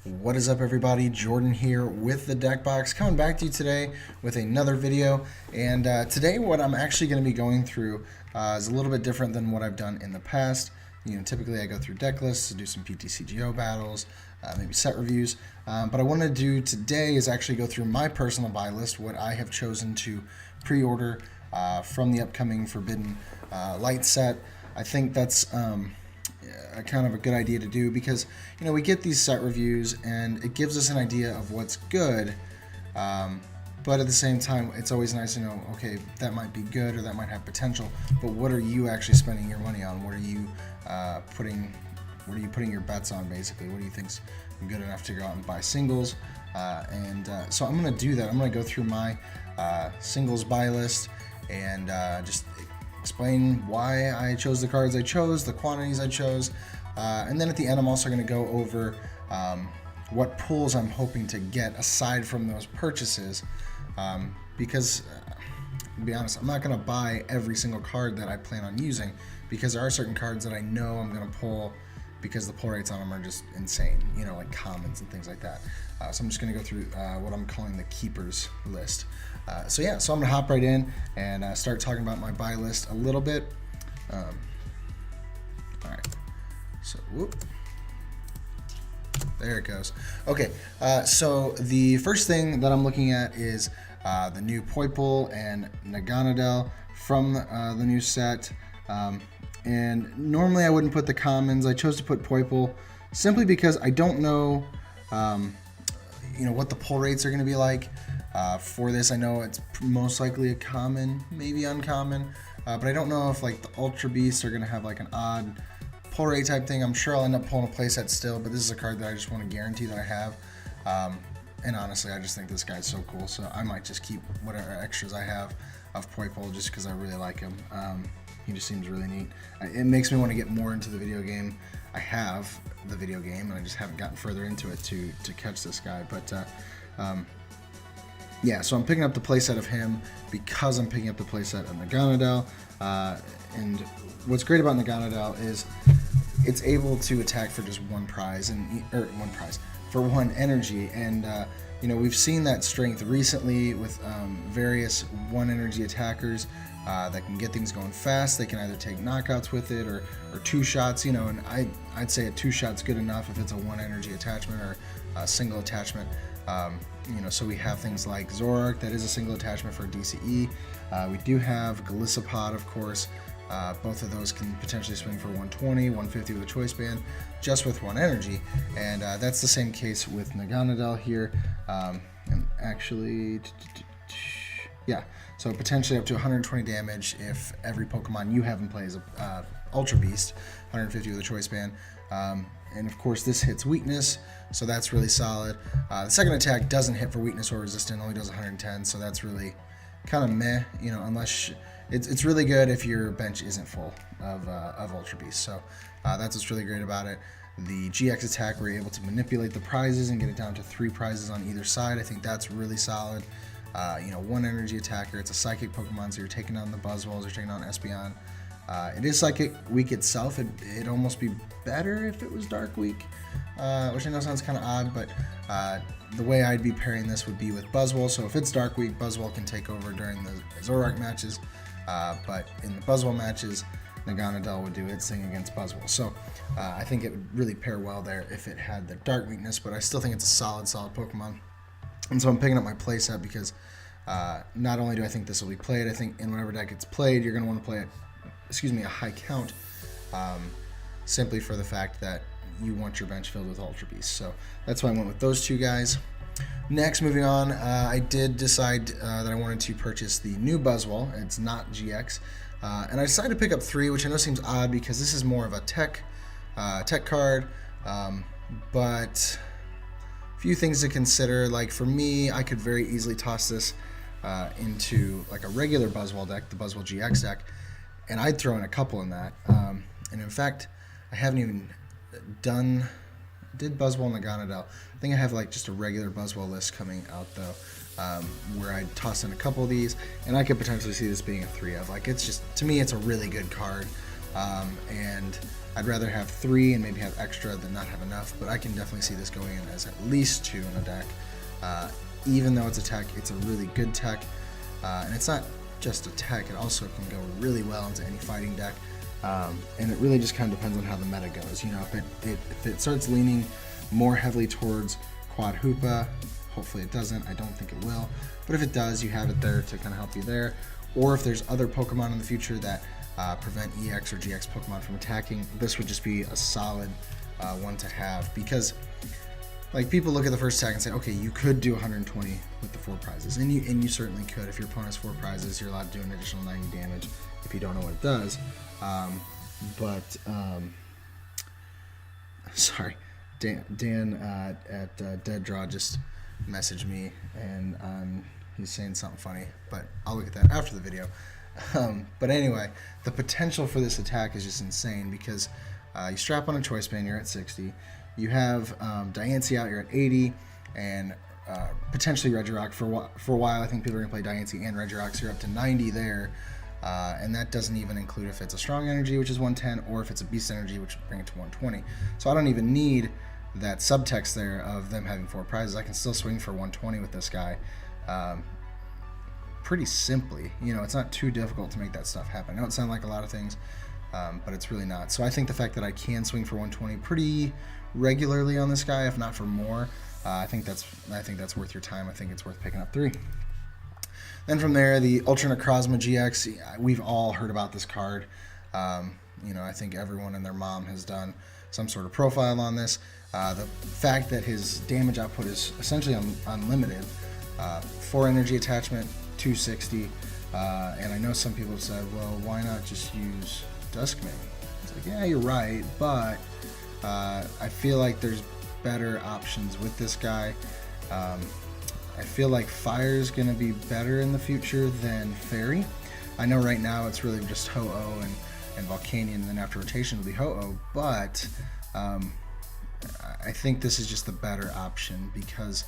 What is up, everybody? Jordan here with the Deck Box, coming back to you today with another video. And today what I'm actually going to be going through is a little bit different than what I've done in the past. Typically I go through deck lists to do some PTCGO battles, maybe set reviews. But I want to do today is actually go through my personal buy list, what I have chosen to pre-order from the upcoming Forbidden Light set. I think that's kind of a good idea to do because we get these set reviews and it gives us an idea of what's good, but at the same time it's always nice to know, okay, that might be good or that might have potential, but what are you actually spending your money on? What are you putting your bets on, basically? What do you think's good enough to go out and buy singles? So I'm going to do that. I'm going to go through my singles buy list and just explain why I chose the cards I chose, the quantities I chose, and then at the end I'm also going to go over what pulls I'm hoping to get aside from those purchases, because to be honest, I'm not going to buy every single card that I plan on using, because there are certain cards that I know I'm going to pull because the pull rates on them are just insane, like commons and things like that. So I'm just going to go through what I'm calling the keepers list. So I'm going to hop right in and start talking about my buy list a little bit. All right, so there it goes. Okay, so the first thing that I'm looking at is the new Poipole and Naganadel from the new set. And normally I wouldn't put the commons. I chose to put Poipole simply because I don't know, what the pull rates are going to be like for this. I know it's most likely a common, maybe uncommon, but I don't know if like the Ultra Beasts are going to have like an odd pull rate type thing. I'm sure I'll end up pulling a playset still, but this is a card that I just want to guarantee that I have. And honestly, I just think this guy's so cool, so I might just keep whatever extras I have of Poipole just because I really like him. He just seems really neat. It makes me want to get more into the video game. I have the video game, and I just haven't gotten further into it to catch this guy. But so I'm picking up the playset of him because I'm picking up the playset of Naganadel. And what's great about Naganadel is it's able to attack for just one prize, for one energy. And we've seen that strength recently with various one energy attackers that can get things going fast. They can either take knockouts with it or two shots, and I'd say a two shot's good enough if it's a one energy attachment or a single attachment. So we have things like Zoroark, that is a single attachment for DCE. We do have Galissapod, of course. Both of those can potentially swing for 120, 150 with a choice band, just with one energy. And that's the same case with Naganadel here. And actually, so potentially up to 120 damage if every Pokemon you have in play is a Ultra Beast, 150 with a choice band. And of course this hits weakness, so that's really solid. The second attack doesn't hit for weakness or resistance, only does 110, so that's really kind of meh, unless it's really good if your bench isn't full of Ultra Beasts. So that's what's really great about it. The GX attack, we're able to manipulate the prizes and get it down to 3 prizes on either side. I think that's really solid. One energy attacker, it's a psychic Pokemon, so you're taking on the Buzzwoles, you're taking on Espeon. It is Psychic Weak itself. It'd almost be better if it was Dark Weak, which I know sounds kind of odd, but the way I'd be pairing this would be with Buzzwole. So if it's Dark Weak, Buzzwole can take over during the Zoroark matches, but in the Buzzwole matches, Naganadel would do its thing against Buzzwole. So I think it would really pair well there if it had the Dark Weakness, but I still think it's a solid Pokemon. And so I'm picking up my playset because not only do I think this will be played, I think in whatever deck it's played, you're going to want to play it, a high count, simply for the fact that you want your bench filled with Ultra Beasts. So that's why I went with those two guys. Next, moving on, I did decide that I wanted to purchase the new Buzzwole. It's not GX. And I decided to pick up 3, which I know seems odd because this is more of a tech card, but a few things to consider. Like for me, I could very easily toss this into like a regular Buzzwole deck, the Buzzwole GX deck, and I'd throw in a couple in that. And in fact, I haven't even did Buzzwole and Naganadel. I think I have like just a regular Buzzwole list coming out though, where I'd toss in a couple of these, and I could potentially see this being a 3 of. Like, it's just, to me, it's a really good card. and I'd rather have 3 and maybe have extra than not have enough, but I can definitely see this going in as at least 2 in a deck. Even though it's a tech, it's a really good tech, and it's not just a tech, it also can go really well into any fighting deck, and it really just kind of depends on how the meta goes. You know, if it starts leaning more heavily towards Quad Hoopa, hopefully it doesn't, I don't think it will, but if it does, you have it there to kind of help you there. Or if there's other Pokemon in the future that prevent EX or GX Pokemon from attacking, this would just be a solid one to have, because like people look at the first attack and say, okay, you could do 120 with the 4 prizes, and you certainly could. If your opponent has 4 prizes, you're allowed to do an additional 90 damage if you don't know what it does. Sorry, Dan at Dead Draw just messaged me, and he's saying something funny, but I'll look at that after the video. But anyway, the potential for this attack is just insane, because you strap on a Choice Band, you're at 60. You have Diancie out, you're at 80, and potentially Regirock. For a while, I think people are going to play Diancie and Regirock, so you're up to 90 there. And that doesn't even include if it's a Strong Energy, which is 110, or if it's a Beast Energy, which would bring it to 120. So I don't even need that subtext there of them having 4 prizes. I can still swing for 120 with this guy pretty simply. You know, it's not too difficult to make that stuff happen. I know it sounds like a lot of things, but it's really not. So I think the fact that I can swing for 120 pretty regularly on this guy, if not for more, I think that's worth your time. I think it's worth picking up 3. Then from there, the Ultra Necrozma GX, we've all heard about this card. You know, I think everyone and their mom has done some sort of profile on this. The fact that his damage output is essentially unlimited, 4 energy attachment, 260, and I know some people have said, well, why not just use Duskmane? It's like, yeah, you're right, but I feel like there's better options with this guy. I feel like Fire's going to be better in the future than Fairy. I know right now it's really just Ho-Oh and Volcanion, and then after rotation it'll be Ho-Oh, but I think this is just the better option, because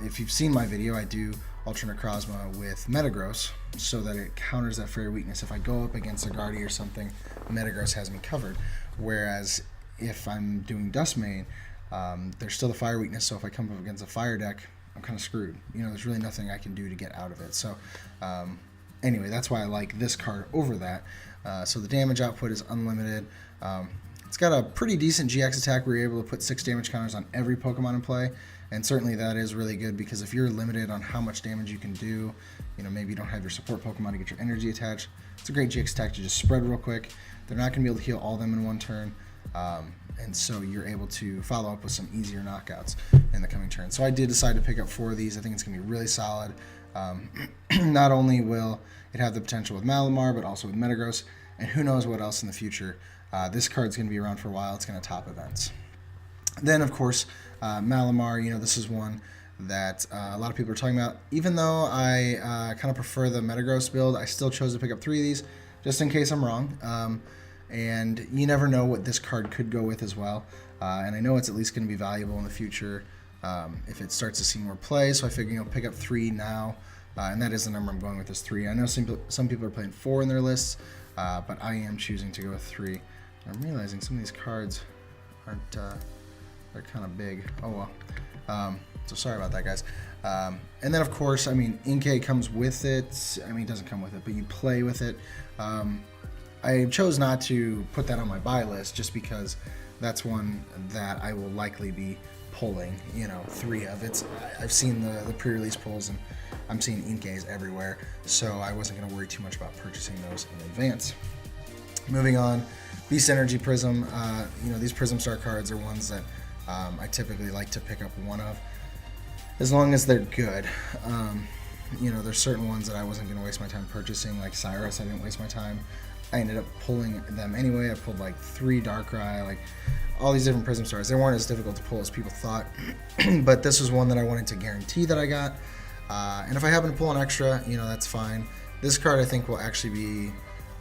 if you've seen my video, I do Ultra Necrozma with Metagross so that it counters that Fairy weakness. If I go up against a Guardy or something, Metagross has me covered, whereas if I'm doing Duskmane, there's still the Fire weakness, so if I come up against a Fire deck, I'm kind of screwed. You know, there's really nothing I can do to get out of it. So anyway, that's why I like this card over that. So the damage output is unlimited. It's got a pretty decent GX attack where you're able to put 6 damage counters on every Pokemon in play, and certainly that is really good, because if you're limited on how much damage you can do, you know, maybe you don't have your support Pokemon to get your energy attached, it's a great GX attack to just spread real quick. They're not going to be able to heal all of them in one turn. And so you're able to follow up with some easier knockouts in the coming turn. So I did decide to pick up 4 of these. I think it's going to be really solid. Not only will it have the potential with Malamar, but also with Metagross, and who knows what else in the future. This card's going to be around for a while. It's going to top events. Then, of course, Malamar, you know, this is one that a lot of people are talking about. Even though I kind of prefer the Metagross build, I still chose to pick up 3 of these, just in case I'm wrong. And you never know what this card could go with as well. And I know it's at least going to be valuable in the future if it starts to see more play. So I figure, you know, pick up 3 now. And that is the number I'm going with, is 3. I know some people are playing 4 in their lists, but I am choosing to go with 3. I'm realizing some of these cards aren't, they're kind of big. Oh well. So sorry about that, guys. And then, of course, I mean, Inkay comes with it. I mean, it doesn't come with it, but you play with it. I chose not to put that on my buy list just because that's one that I will likely be pulling, you know, 3 of. I've seen the pre-release pulls, and I'm seeing Inkays everywhere, so I wasn't going to worry too much about purchasing those in advance. Moving on, Beast Energy Prism. You know, these Prism Star cards are ones that I typically like to pick up 1 of, as long as they're good. You know, there's certain ones that I wasn't going to waste my time purchasing, like Cyrus. I didn't waste my time. I ended up pulling them anyway. I pulled like 3 Darkrai, like all these different Prism Stars. They weren't as difficult to pull as people thought, but this was one that I wanted to guarantee that I got. And if I happen to pull an extra, you know, that's fine. This card I think will actually be,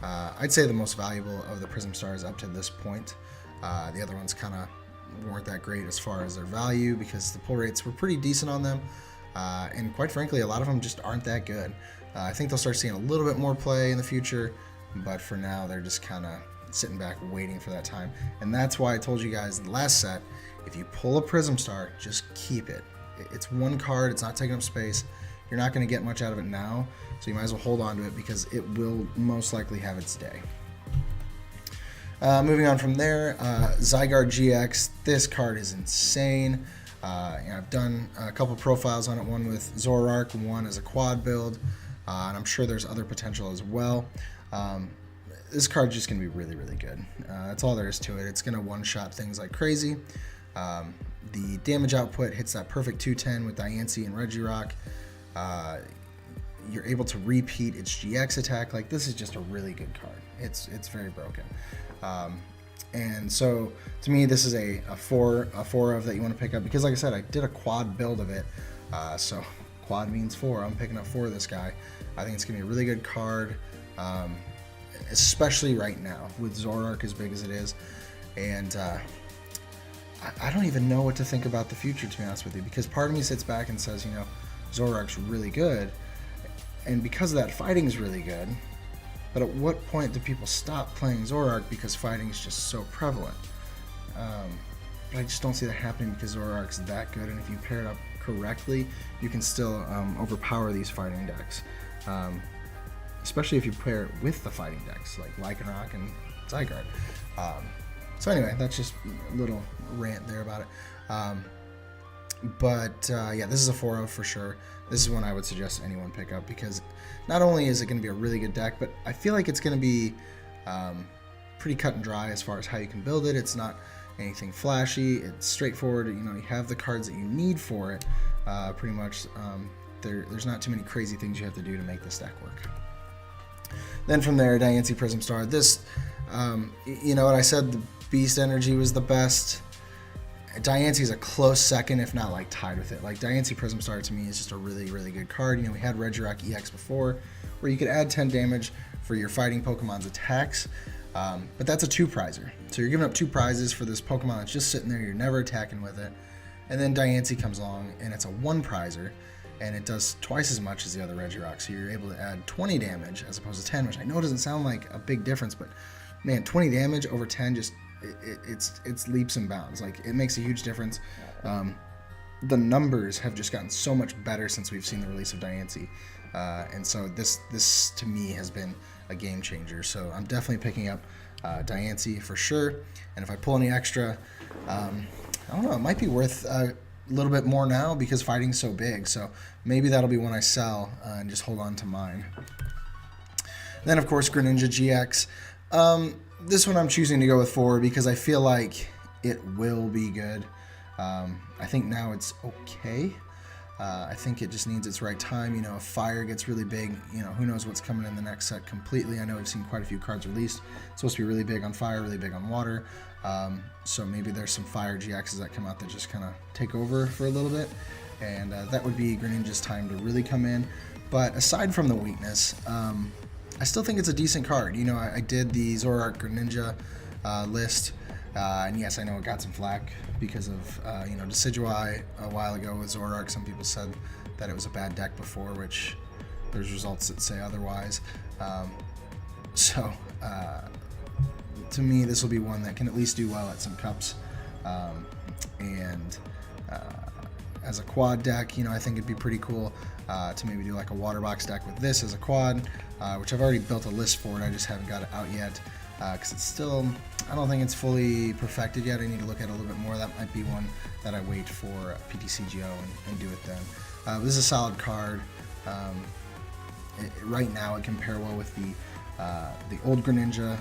I'd say, the most valuable of the Prism Stars up to this point. The other ones kind of weren't that great as far as their value, because the pull rates were pretty decent on them. And quite frankly, a lot of them just aren't that good. I think they'll start seeing a little bit more play in the future. but for now they're just kind of sitting back waiting for that time. And that's why I told you guys in the last set, if you pull a Prism Star, just keep it. It's one card, it's not taking up space. You're not going to get much out of it now, so you might as well hold on to it because it will most likely have its day. Moving on from there, Zygarde GX. This card is insane. I've done a couple profiles on it, one with Zoroark, one as a quad build, and I'm sure there's other potential as well. This card's just going to be really, really good. That's all there is to it. It's going to one-shot things like crazy. The damage output hits that perfect 210 with Diancie and Regirock. You're able to repeat its GX attack. Like, this is just a really good card. It's very broken. And so to me, this is a four of that you want to pick up because, like I said, I did a quad build of it. So quad means 4. I'm picking up 4 of this guy. I think it's gonna be a really good card, especially right now with Zoroark as big as it is. And I don't even know what to think about the future, to be honest with you, because part of me sits back and says, you know, Zoroark's really good, and because of that, fighting's really good. But at what point do people stop playing Zoroark because fighting is just so prevalent? But I just don't see that happening because Zoroark's that good, and if you pair it up correctly, you can still overpower these fighting decks. Especially if you pair it with the fighting decks, like Lycanroc and Zygarde. So anyway, that's just a little rant there about it. Yeah, this is a 4-0 for sure. This is one I would suggest anyone pick up because not only is it going to be a really good deck, but I feel like it's going to be pretty cut and dry as far as how you can build it. It's not anything flashy. It's straightforward. You know, you have the cards that you need for it. Pretty much, there's not too many crazy things you have to do to make this deck work. Then from there, Diancie Prism Star. This, you know what I said? The Beast Energy was the best. Diancie is a close second, if not like tied with it. Like, Diancie Prism Star to me is just a really, really good card. You know, we had Regirock EX before, where you could add 10 damage for your fighting Pokemon's attacks, but that's a 2-prizer. So you're giving up 2 prizes for this Pokemon that's just sitting there, you're never attacking with it. And then Diancie comes along, and it's a 1-prizer, and it does twice as much as the other Regirock, so you're able to add 20 damage as opposed to 10, which I know doesn't sound like a big difference, but man, 20 damage over 10 just... It's leaps and bounds. Like, it makes a huge difference. The numbers have just gotten so much better since we've seen the release of Diancie, and so this to me has been a game changer. So I'm definitely picking up Diancie for sure. And if I pull any extra, I don't know, it might be worth a little bit more now because fighting's so big. So maybe that'll be when I sell and just hold on to mine. Then of course Greninja GX. This one I'm choosing to go with 4 because I feel like it will be good. I think now it's okay. I think it just needs its right time. You know, if fire gets really big, you know, who knows what's coming in the next set completely. I know I've seen quite a few cards released. It's supposed to be really big on fire, really big on water. So maybe there's some fire GXs that come out that just kind of take over for a little bit. And that would be Greninja's time to really come in. But aside from the weakness, I still think it's a decent card. You know, I did the Zoroark Greninja list, and yes, I know it got some flack because of, you know, Decidueye a while ago with Zoroark. Some people said that it was a bad deck before, which there's results that say otherwise. To me, this will be one that can at least do well at some cups. As a quad deck, you know, I think it'd be pretty cool to maybe do like a water box deck with this as a quad, which I've already built a list for it. I just haven't got it out yet because it's still, I don't think it's fully perfected yet. I need to look at it a little bit more. That might be one that I wait for PTCGO and do it then. This is a solid card. Right now it can pair well with the old Greninja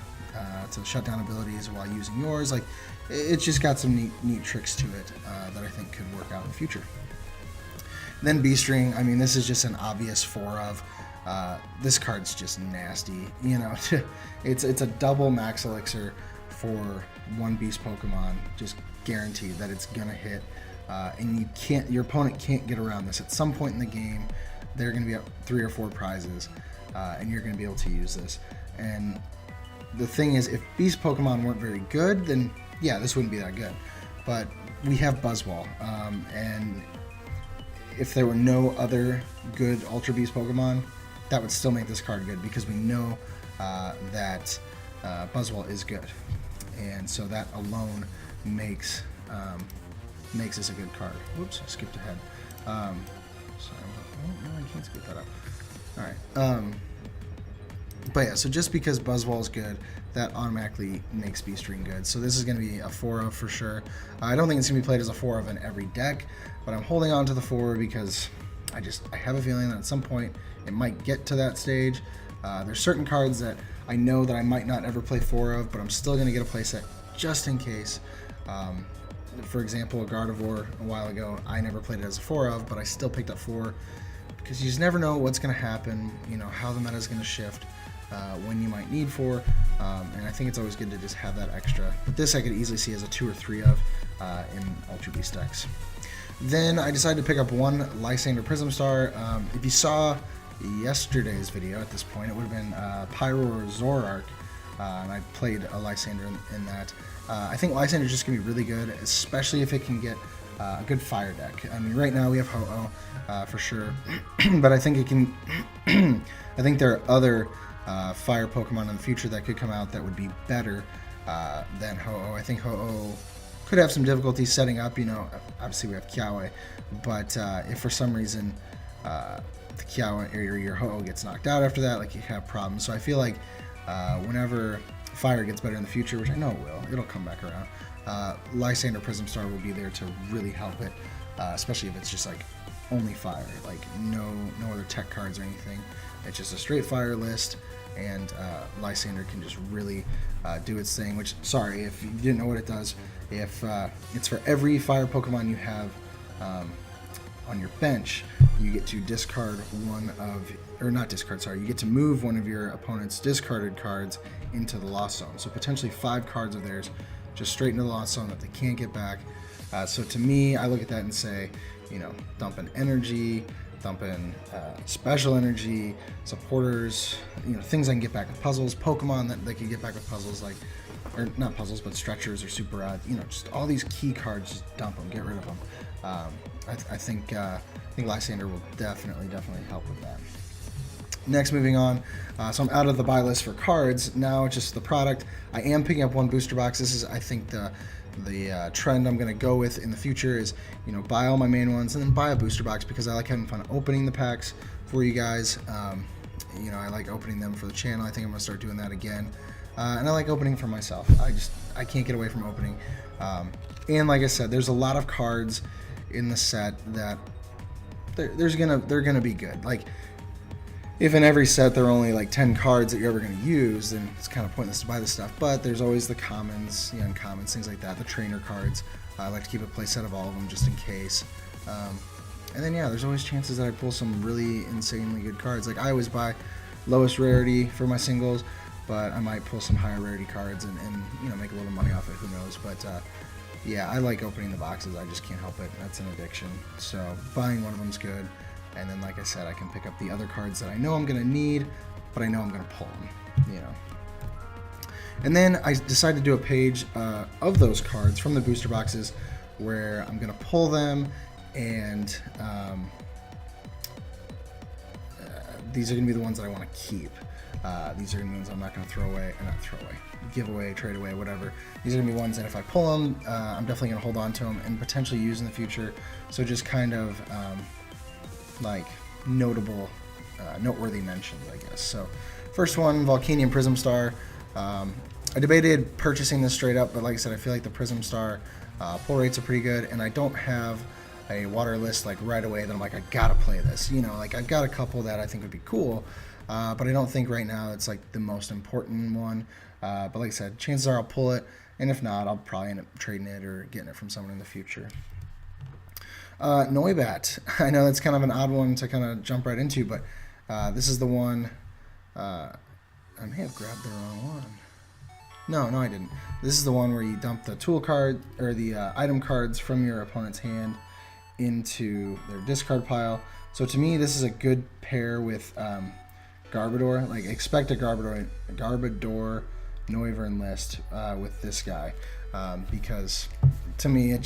to shut down abilities while using yours. Like, it's just got some neat tricks to it that I think could work out in the future. Then B-String, I mean, this is just an obvious 4 of. This card's just nasty. You know, it's a double max elixir for 1 beast Pokemon, just guaranteed that it's gonna hit. And your opponent can't get around this. At some point in the game, they're gonna be up 3 or 4 prizes, and you're gonna be able to use this. And the thing is, if beast Pokemon weren't very good, then yeah, this wouldn't be that good. But we have Buzzwole, and if there were no other good Ultra Beast Pokemon, that would still make this card good because we know that Buzzwole is good, and so that alone makes this a good card. Whoops, I skipped ahead. Sorry, no, I can't skip that up. All right. But yeah, so just because Buzzwole is good, that automatically makes Beast Ring good. So this is going to be a 4 of for sure. I don't think it's going to be played as a 4 of in every deck, but I'm holding on to the 4 because I have a feeling that at some point it might get to that stage. There's certain cards that I know that I might not ever play 4 of, but I'm still going to get a playset just in case. For example, a Gardevoir a while ago, I never played it as a 4 of, but I still picked up 4 because you just never know what's going to happen, you know, how the meta is going to shift, when you might need 4, and I think it's always good to just have that extra. But this I could easily see as a 2 or 3 of in Ultra Beast decks. Then I decided to pick up one Lysander Prism Star. If you saw yesterday's video at this point, it would have been Pyro or Zoroark, and I played a Lysander in that. I think Lysander is just going to be really good, especially if it can get a good fire deck. I mean, right now we have Ho-Oh for sure, but I think it can. I think there are other fire Pokemon in the future that could come out that would be better than Ho-Oh. I think Ho-Oh could have some difficulty setting up. You know, obviously we have Kiawe, but if for some reason the Kiawe or your Ho-Oh gets knocked out after that, like you have problems. So I feel like whenever fire gets better in the future, which I know it will, it'll come back around. Lysander Prism Star will be there to really help it, especially if it's just like only fire, like no other tech cards or anything. It's just a straight fire list, and Lysander can just really do its thing. Which, sorry if you didn't know what it does. If it's for every fire Pokemon you have on your bench, you get to discard one of, or not discard, sorry, you get to move one of your opponent's discarded cards into the Lost Zone. So potentially 5 cards of theirs just straight into the Lost Zone that they can't get back. So to me, I look at that and say, you know, dump in energy, dump in special energy, supporters, you know, things I can get back with puzzles, Pokemon that they can get back with puzzles, like, or not puzzles, but stretchers or super rod, you know, just all these key cards, just dump them, get rid of them. I think Lysander will definitely help with that. Next, moving on, so I'm out of the buy list for cards. Now it's just the product. I am picking up one booster box. This is, I think, the trend I'm going to go with in the future is, you know, buy all my main ones and then buy a booster box because I like having fun opening the packs for you guys. You know, I like opening them for the channel. I think I'm going to start doing that again. And I like opening for myself. I can't get away from opening. And like I said, there's a lot of cards in the set that they're gonna be good. Like, if in every set there are only like 10 cards that you're ever going to use, then it's kind of pointless to buy this stuff. But there's always the commons, the uncommons, things like that, the trainer cards. I like to keep a play set of all of them just in case. And then, yeah, there's always chances that I pull some really insanely good cards. Like, I always buy lowest rarity for my singles, but I might pull some higher rarity cards and you know, make a little money off it, who knows. But yeah, I like opening the boxes. I just can't help it. That's an addiction. So buying one of them's good. And then, like I said, I can pick up the other cards that I know I'm going to need, but I know I'm going to pull them, you know. And then I decided to do a page of those cards from the booster boxes where I'm going to pull them, and these are going to be the ones that I want to keep. These are going to be ones I'm not going to throw away, or not throw away, give away, trade away, whatever. These are going to be ones that if I pull them, I'm definitely going to hold on to them and potentially use in the future. So just kind of like noteworthy mentions, I guess. So first one, Volcanion Prism Star. I debated purchasing this straight up, but like I said, I feel like the Prism Star pull rates are pretty good, and I don't have a water list like right away that I'm like, I gotta play this. You know, like I've got a couple that I think would be cool, but I don't think right now it's like the most important one. But like I said, chances are I'll pull it, and if not, I'll probably end up trading it or getting it from someone in the future. Noibat. I know that's kind of an odd one to kind of jump right into, but this is the one. I may have grabbed the wrong one. No, I didn't. This is the one where you dump the tool card or the item cards from your opponent's hand into their discard pile. So to me, this is a good pair with Garbodor. Like, expect a Garbodor Noivern list with this guy, because to me it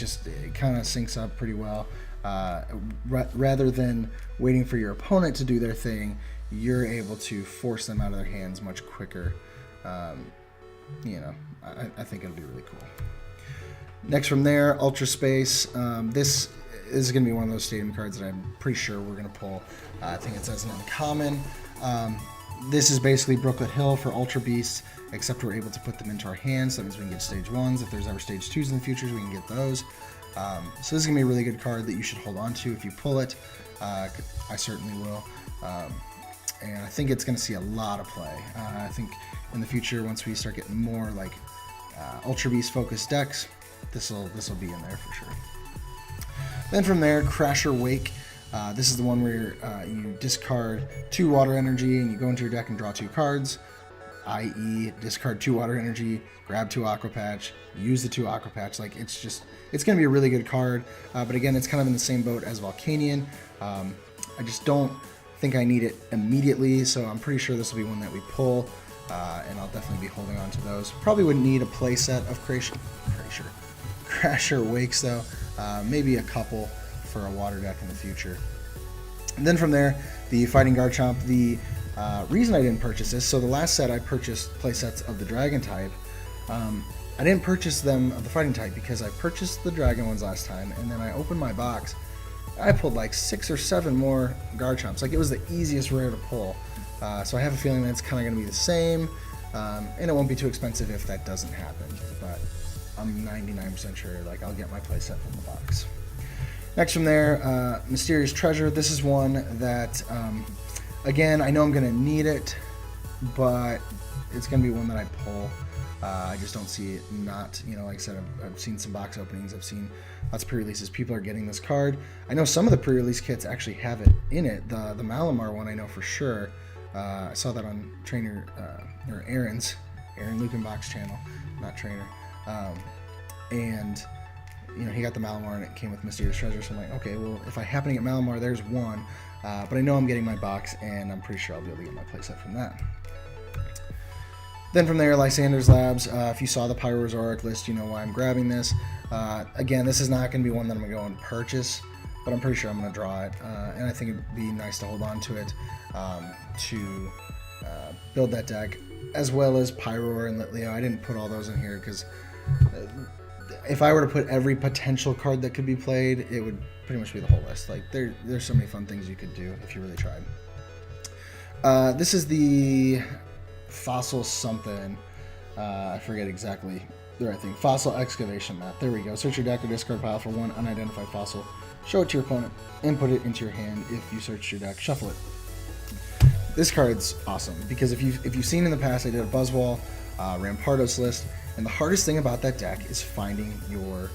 kind of syncs up pretty well. Rather than waiting for your opponent to do their thing, you're able to force them out of their hands much quicker. You know, I think it'll be really cool. Next from there, Ultra Space. This is going to be one of those stadium cards that I'm pretty sure we're going to pull. I think it says an uncommon. This is basically Brooklet Hill for Ultra Beasts, except we're able to put them into our hands. That means we can get stage 1s. If there's ever stage 2s in the future, we can get those. So this is going to be a really good card that you should hold on to if you pull it. I certainly will. And I think it's going to see a lot of play. I think in the future, once we start getting more like Ultra Beast focused decks, this will be in there for sure. Then from there, Crasher Wake. This is the one where you discard 2 water energy and you go into your deck and draw 2 cards, i.e. discard 2 water energy, grab 2 Aqua Patch, use the 2 Aqua Patch. Like, it's going to be a really good card. But again, it's kind of in the same boat as Volcanion. I just don't think I need it immediately, so I'm pretty sure this will be one that we pull, and I'll definitely be holding on to those. Probably wouldn't need a playset of Crasher Wakes though. Maybe a couple for a water deck in the future. And then from there, the Fighting Garchomp. The reason I didn't purchase this, so the last set I purchased playsets of the Dragon type. I didn't purchase them of the Fighting type because I purchased the Dragon ones last time, and then I opened my box. I pulled like 6 or 7 more Garchomps. Like, it was the easiest rare to pull. So I have a feeling that it's kind of going to be the same, and it won't be too expensive if that doesn't happen. But I'm 99% sure like I'll get my playset from the box. Next from there, Mysterious Treasure. This is one that, again, I know I'm going to need it, but it's going to be one that I pull. I just don't see it not, you know, like I said, I've seen some box openings, I've seen lots of pre-releases. People are getting this card. I know some of the pre-release kits actually have it in it. The Malamar one I know for sure. I saw that on Trainer, or Aaron Lukenbach's channel, not Trainer. And, you know, he got the Malamar and it came with Mysterious Treasure, so I'm like, okay, well, if I happen to get Malamar, there's one. But I know I'm getting my box, and I'm pretty sure I'll be able to get my playset from that. Then from there, Lysander's Labs. If you saw the Pyrozoic list, you know why I'm grabbing this. Again, this is not going to be one that I'm going to go and purchase, but I'm pretty sure I'm going to draw it. And I think it'd be nice to hold on to it to build that deck, as well as Pyroar and Litleo. I didn't put all those in here because if I were to put every potential card that could be played, it would pretty much be the whole list. Like, there's so many fun things you could do if you really tried. This is the Fossil something. I forget exactly the right thing. Fossil Excavation Map. There we go. Search your deck or discard pile for 1 unidentified fossil. Show it to your opponent and put it into your hand. If you search your deck, shuffle it. This card's awesome because if you've seen in the past, I did a Buzzwall, Rampardos list, and the hardest thing about that deck is finding your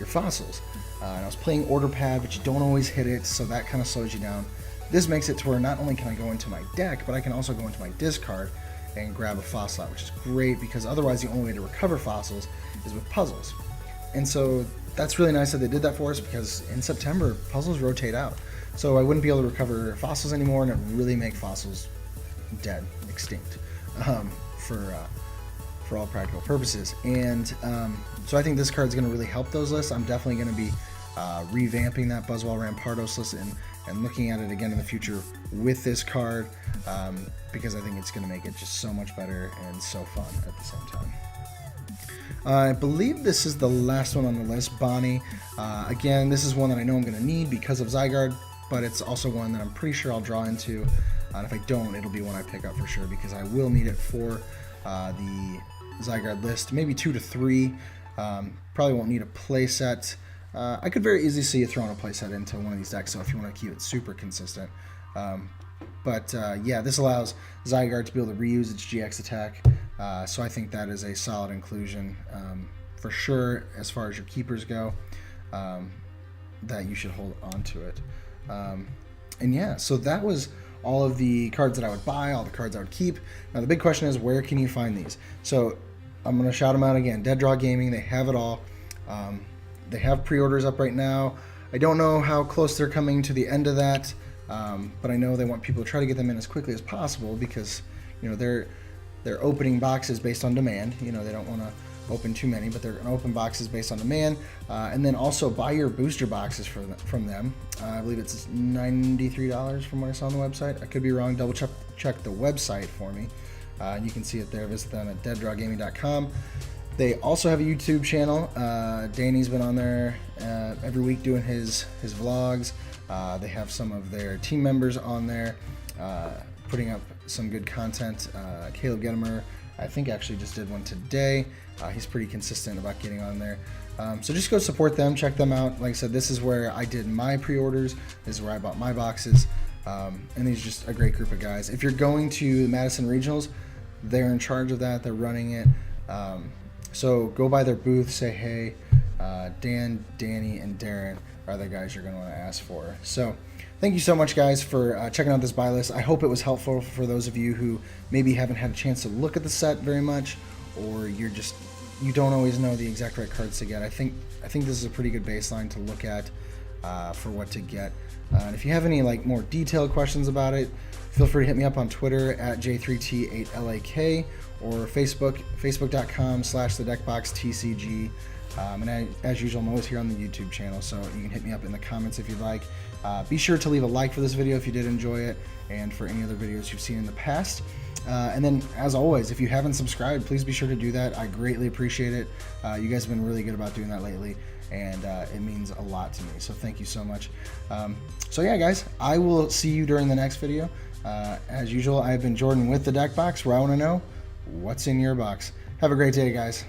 fossils. And I was playing Order Pad, but you don't always hit it, so that kind of slows you down. This makes it to where not only can I go into my deck, but I can also go into my discard and grab a fossil out, which is great because otherwise the only way to recover fossils is with puzzles. And so that's really nice that they did that for us because in September, puzzles rotate out. So I wouldn't be able to recover fossils anymore, and it really make fossils dead, extinct, for all practical purposes. And so I think this card is going to really help those lists. I'm definitely going to be revamping that Buzzwall Rampardos list and looking at it again in the future with this card because I think it's going to make it just so much better and so fun at the same time. I believe this is the last one on the list, Bonnie. Again, this is one that I know I'm going to need because of Zygarde, but it's also one that I'm pretty sure I'll draw into. And if I don't, it'll be one I pick up for sure because I will need it for the Zygarde list. Maybe 2 to 3. Probably won't need a playset. I could very easily see you throwing a playset into one of these decks, so if you want to keep it super consistent. Yeah, this allows Zygarde to be able to reuse its GX attack, so I think that is a solid inclusion for sure as far as your keepers go, that you should hold on to it. And yeah, so that was all of the cards that I would buy, all the cards I would keep. Now the big question is, where can you find these? So I'm going to shout them out again. Dead Draw Gaming, they have it all. They have pre-orders up right now. I don't know how close they're coming to the end of that, but I know they want people to try to get them in as quickly as possible because, you know, they're opening boxes based on demand. You know, they don't want to open too many, but they're going to open boxes based on demand. And then also buy your booster boxes from them. I believe it's $93 from what I saw on the website. I could be wrong. Double check the website for me. You can see it there. Visit them at deaddrawgaming.com. They also have a YouTube channel. Danny's been on there every week doing his vlogs. They have some of their team members on there putting up some good content. Caleb Gettimer, I think, actually just did one today. He's pretty consistent about getting on there. So just go support them, check them out. Like I said, this is where I did my pre-orders. This is where I bought my boxes. And these are just a great group of guys. If you're going to the Madison Regionals, they're in charge of that. They're running it. So go by their booth, say hey. Dan, Danny, and Darren are the guys you're going to want to ask for. So thank you so much, guys, for checking out this buy list. I hope it was helpful for those of you who maybe haven't had a chance to look at the set very much, or you don't always know the exact right cards to get. I think this is a pretty good baseline to look at for what to get. And if you have any more detailed questions about it, feel free to hit me up on Twitter at J3T8LAK or Facebook.com/thedeckboxTCG. And as usual, I'm always here on the YouTube channel, so you can hit me up in the comments if you'd like. Be sure to leave a like for this video if you did enjoy it, and for any other videos you've seen in the past. And then, as always, if you haven't subscribed, please be sure to do that. I greatly appreciate it. You guys have been really good about doing that lately, and it means a lot to me, so thank you so much. So yeah, guys, I will see you during the next video. As usual, I've been Jordan with the Deck Box, where I want to know what's in your box. Have a great day, guys.